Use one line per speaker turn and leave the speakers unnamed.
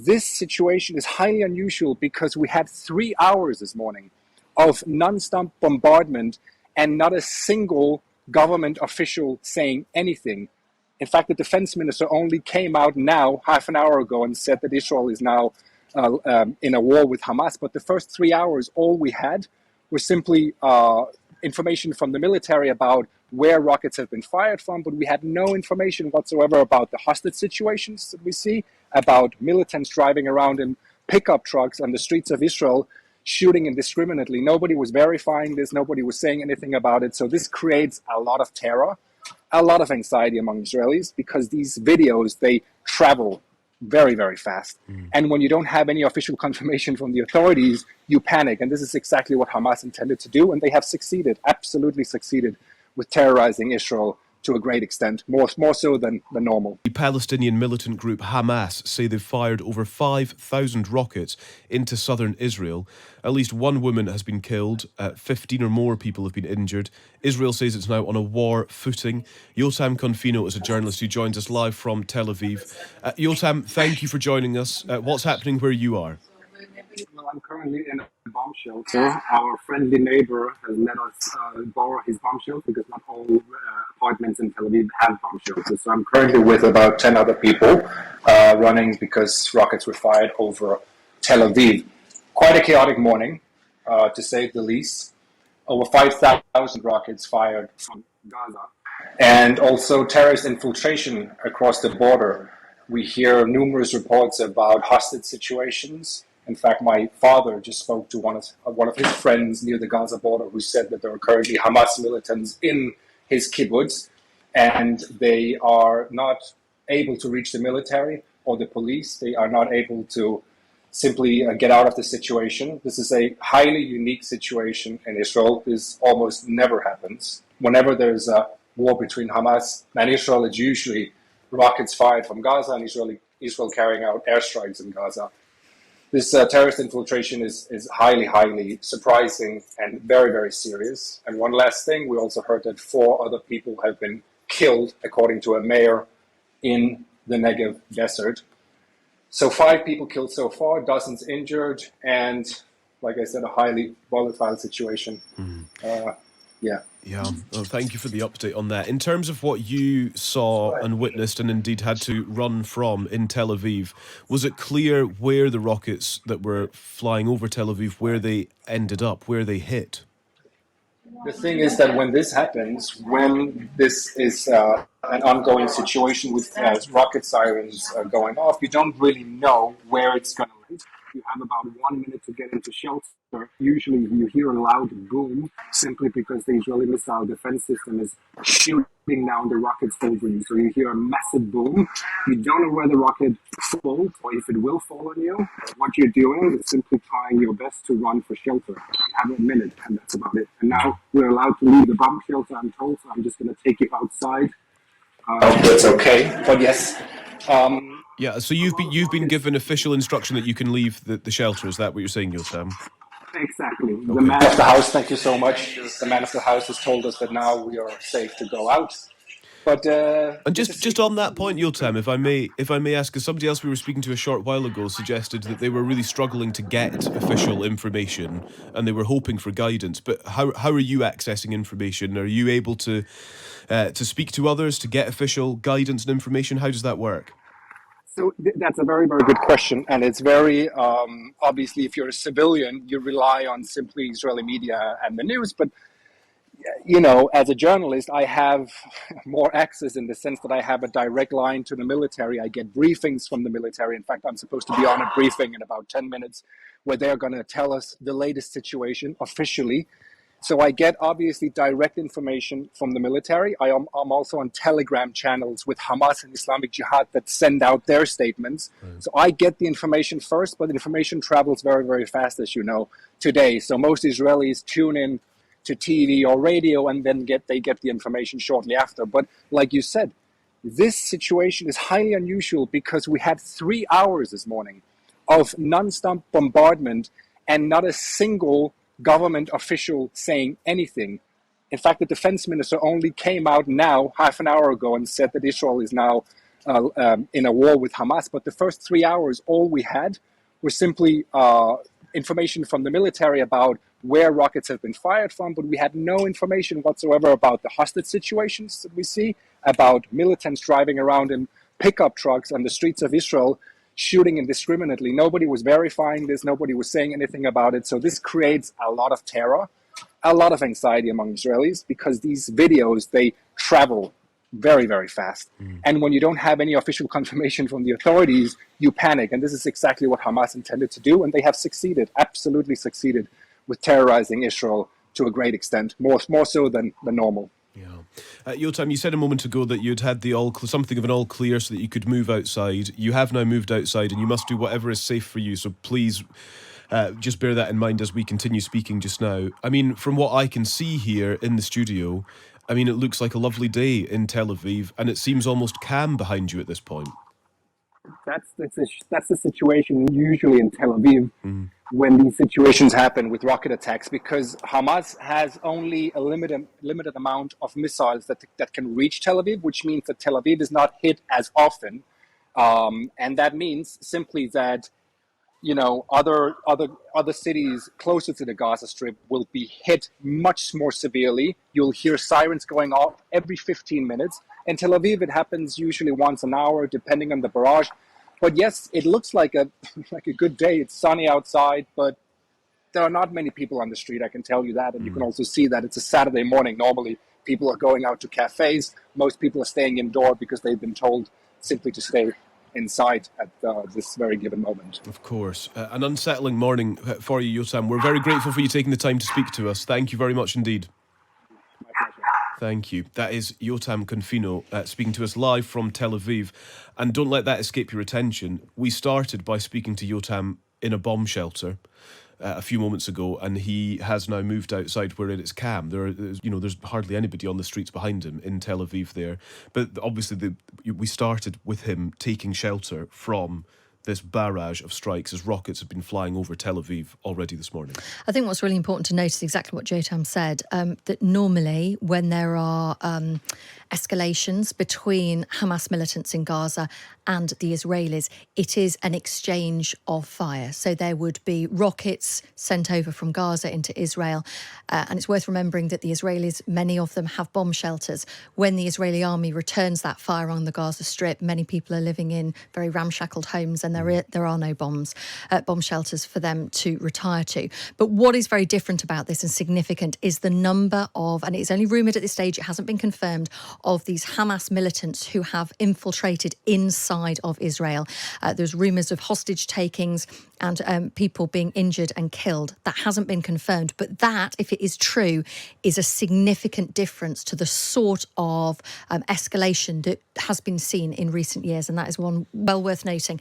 this situation is highly unusual because we had 3 hours this morning of non-stop bombardment and not a single government official saying anything. In fact, the defense minister only came out now, half an hour ago, and said that Israel is now in a war with Hamas. But the first 3 hours, all we had was simply information from the military about where rockets have been fired from, but we had no information whatsoever about the hostage situations that we see, about militants driving around in pickup trucks on the streets of Israel, shooting indiscriminately. Nobody was verifying this. Nobody was saying anything about it. So this creates a lot of terror, a lot of anxiety among Israelis, because these videos, they travel very, very fast. And when you don't have any official confirmation from the authorities, you panic. And this is exactly what Hamas intended to do. And they have succeeded, absolutely succeeded, with terrorizing Israel to a great extent, more so than normal.
The Palestinian militant group Hamas say they've fired over 5,000 rockets into southern Israel. At least one woman has been killed, 15 or more people have been injured. Israel says it's now on a war footing. Jotam Confino is a journalist who joins us live from Tel Aviv. Jotam, thank you for joining us. What's happening where you are?
Well, I'm currently in a bomb shelter. Our friendly neighbor has let us borrow his bomb shelter because not all apartments in Tel Aviv have bomb shelters. So I'm currently with about 10 other people running because rockets were fired over Tel Aviv. Quite a chaotic morning, to say the least. Over 5,000 rockets fired from Gaza. And also terrorist infiltration across the border. We hear numerous reports about hostage situations. In fact, my father just spoke to one of his friends near the Gaza border who said that there are currently Hamas militants in his kibbutz, and they are not able to reach the military or the police. They are not able to simply get out of the situation. This is a highly unique situation in Israel. This almost never happens. Whenever there's a war between Hamas and Israel, it's usually rockets fired from Gaza and Israel carrying out airstrikes in Gaza. This terrorist infiltration is highly, highly surprising and very, very serious. And one last thing, we also heard that 4 other people have been killed, according to a mayor in the Negev desert. So 5 people killed so far, dozens injured, and like I said, a highly volatile situation.
Yeah, well, thank you for the update on that. In terms of what you saw and witnessed and indeed had to run from in Tel Aviv, was it clear where the rockets that were flying over Tel Aviv, where they ended up, where they hit?
The thing is that when this happens, when this is an ongoing situation with rocket sirens going off, you don't really know where it's going to land. You have about 1 minute to get into shelter. Usually you hear a loud boom simply because the Israeli missile defense system is shooting down the rockets over you. So you hear a massive boom. You don't know where the rocket falls or if it will fall on you. What you're doing is simply trying your best to run for shelter. You have a minute and that's about it. And now we're allowed to leave the bomb shelter, I'm told, so I'm just going to take you outside. That's okay, but yes.
Yeah, so you've been given official instruction that you can leave the shelter. Is that what you're saying, Jotam?
Exactly. Okay. The man of the house, thank you so much. The man of the house has told us that now we are safe to go out. But
and just on that point, Jotam, if I may ask, because somebody else we were speaking to a short while ago suggested that they were really struggling to get official information and they were hoping for guidance. But how are you accessing information? Are you able to speak to others to get official guidance and information? How does that work?
So that's a very, very good question. And it's very, obviously, if you're a civilian, you rely on simply Israeli media and the news. But, you know, as a journalist, I have more access in the sense that I have a direct line to the military. I get briefings from the military. In fact, I'm supposed to be on a briefing in about 10 minutes where they're going to tell us the latest situation officially. So I get obviously direct information from the military. I'm also on Telegram channels with Hamas and Islamic Jihad that send out their statements. Right. So I get the information first, but information travels very, very fast, as you know, today. So most Israelis tune in to TV or radio and then they get the information shortly after. But like you said, this situation is highly unusual because we had 3 hours this morning of non-stop bombardment and not a single government official saying anything. In fact, the defense minister only came out now, half an hour ago, and said that Israel is now in a war with Hamas. But the first 3 hours, all we had was simply information from the military about where rockets have been fired from, but we had no information whatsoever about the hostage situations that we see, about militants driving around in pickup trucks on the streets of Israel, shooting indiscriminately. Nobody was verifying this. Nobody was saying anything about it. So this creates a lot of terror, a lot of anxiety among Israelis, because these videos, they travel very, very fast. And when you don't have any official confirmation from the authorities, you panic. And this is exactly what Hamas intended to do. And they have succeeded, absolutely succeeded, with terrorizing Israel to a great extent, more so than normal.
Yeah. Jotam, you said a moment ago that you'd had the something of an all clear so that you could move outside. You have now moved outside and you must do whatever is safe for you. So please just bear that in mind as we continue speaking just now. I mean, from what I can see here in the studio, I mean, it looks like a lovely day in Tel Aviv and it seems almost calm behind you at this point.
That's the situation usually in Tel Aviv when these situations happen with rocket attacks, because Hamas has only a limited amount of missiles that can reach Tel Aviv, which means that Tel Aviv is not hit as often, and that means simply that other cities closer to the Gaza Strip will be hit much more severely. You'll hear sirens going off every 15 minutes. In Tel Aviv, it happens usually once an hour, depending on the barrage. But yes, it looks like a good day. It's sunny outside, but there are not many people on the street, I can tell you that. And you can also see that it's a Saturday morning. Normally, people are going out to cafes. Most people are staying indoor because they've been told simply to stay inside at this very given moment.
Of course. An unsettling morning for you, Jotam. We're very grateful for you taking the time to speak to us. Thank you very much indeed.
My pleasure.
Thank you. That is Jotam Confino speaking to us live from Tel Aviv. And don't let that escape your attention. We started by speaking to Jotam in a bomb shelter a few moments ago, and he has now moved outside where it is calm. There's hardly anybody on the streets behind him in Tel Aviv there. But obviously, we started with him taking shelter from this barrage of strikes as rockets have been flying over Tel Aviv already this morning.
I think what's really important to note is exactly what Jotam said, that normally when there are escalations between Hamas militants in Gaza and the Israelis, it is an exchange of fire. So there would be rockets sent over from Gaza into Israel. And it's worth remembering that the Israelis, many of them have bomb shelters. When the Israeli army returns that fire on the Gaza Strip, many people are living in very ramshackled homes and there are no bomb shelters for them to retire to. But what is very different about this and significant is the number of, and it's only rumoured at this stage, it hasn't been confirmed, of these Hamas militants who have infiltrated inside of Israel. There's rumours of hostage takings and people being injured and killed. That hasn't been confirmed. But that, if it is true, is a significant difference to the sort of escalation that has been seen in recent years. And that is one well worth noting.